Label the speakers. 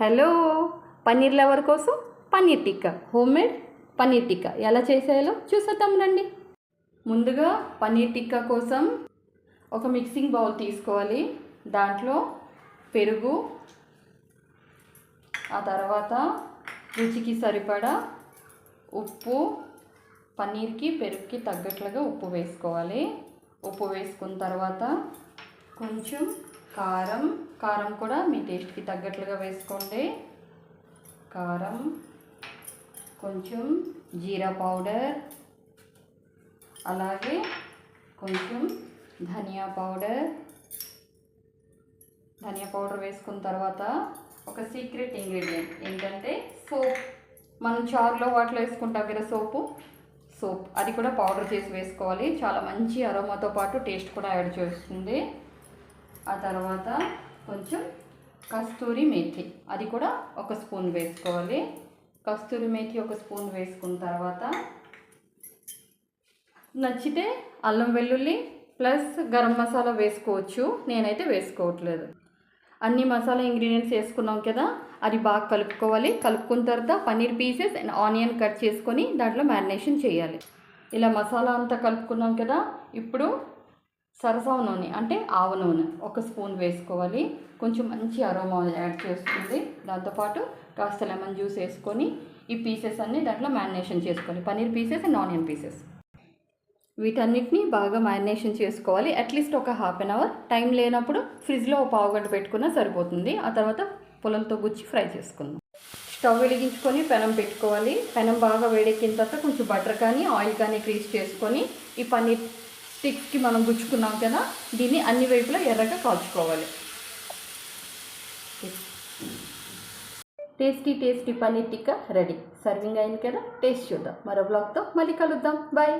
Speaker 1: Hello, paneer lover కోసం paneer tikka, homemade paneer tikka ఎలా చేసేయాలో చూసేద్దాం రండి. ముందుగా పన్నీర్ టిక్కా కోసం ఒక మిక్సింగ్ బౌల్ తీసుకోవాలి. దాంట్లో పెరుగు, ఆ తర్వాత రుచికి సరిపడా ఉప్పు, పన్నీర్కి పెరుగుకి తగ్గట్లుగా ఉప్పు వేసుకోవాలి. ఉప్పు వేసుకున్న తర్వాత కొంచెం కారం కూడా మీ టేస్ట్కి తగ్గట్లుగా వేసుకోండి. కారం, కొంచెం జీరా పౌడర్, అలాగే కొంచెం ధనియా పౌడర్ వేసుకున్న తర్వాత ఒక సీక్రెట్ ఇంగ్రీడియంట్ ఏంటంటే సోప్. మనం చారులో వాటిలో వేసుకుంటాం కదా సోప్, అది కూడా పౌడర్ చేసి వేసుకోవాలి. చాలా మంచి అరోమాతో పాటు టేస్ట్ కూడా యాడ్ చేస్తుంది. ఆ తర్వాత కొంచెం కస్తూరి మేథి, అది కూడా ఒక స్పూన్ వేసుకోవాలి. కస్తూరి మేథి ఒక స్పూన్ వేసుకున్న తర్వాత నచ్చితే అల్లం వెల్లుల్లి ప్లస్ గరం మసాలా వేసుకోవచ్చు. నేనైతే వేసుకోవట్లేదు. అన్ని మసాలా ఇంగ్రీడియంట్స్ వేసుకున్నాం కదా, అది బాగా కలుపుకోవాలి. కలుపుకున్న తర్వాత paneer pieces and onion cut చేసుకొని దాంట్లో మ్యారినేషన్ చేయాలి. ఇలా మసాలా అంతా కలుపుకున్నాం కదా, ఇప్పుడు సరసావ నూనె అంటే ఆవ నూనె ఒక స్పూన్ వేసుకోవాలి. కొంచెం మంచి అరోమా యాడ్ చేస్తుంది. దాంతోపాటు కాస్త లెమన్ జ్యూస్ వేసుకొని ఈ పీసెస్ అన్నీ దాంట్లో మ్యారినేషన్ చేసుకోవాలి. Paneer pieces and onion pieces వీటన్నిటిని బాగా మ్యారినేషన్ చేసుకోవాలి. అట్లీస్ట్ ఒక హాఫ్ అన్ అవర్. టైం లేనప్పుడు ఫ్రిడ్జ్లో ఒక పావు గంట పెట్టుకున్నా సరిపోతుంది. ఆ తర్వాత పొలంతో గుచ్చి ఫ్రై చేసుకుందాం. స్టవ్ వెలిగించుకొని పెనం పెట్టుకోవాలి. పెనం బాగా వేడెక్కిన తర్వాత కొంచెం బటర్ కానీ ఆయిల్ కానీ గ్రీస్ చేసుకొని ఈ పన్నీర్ స్టిక్స్కి మనం గుచ్చుకున్నాం కదా, దీన్ని అన్ని వైపులా ఎర్రగా కాల్చుకోవాలి. Tasty paneer tikka ready. Serving అయింది కదా, టేస్ట్ చూద్దాం. మరో బ్లాగ్తో మళ్ళీ కలుద్దాం. బాయ్.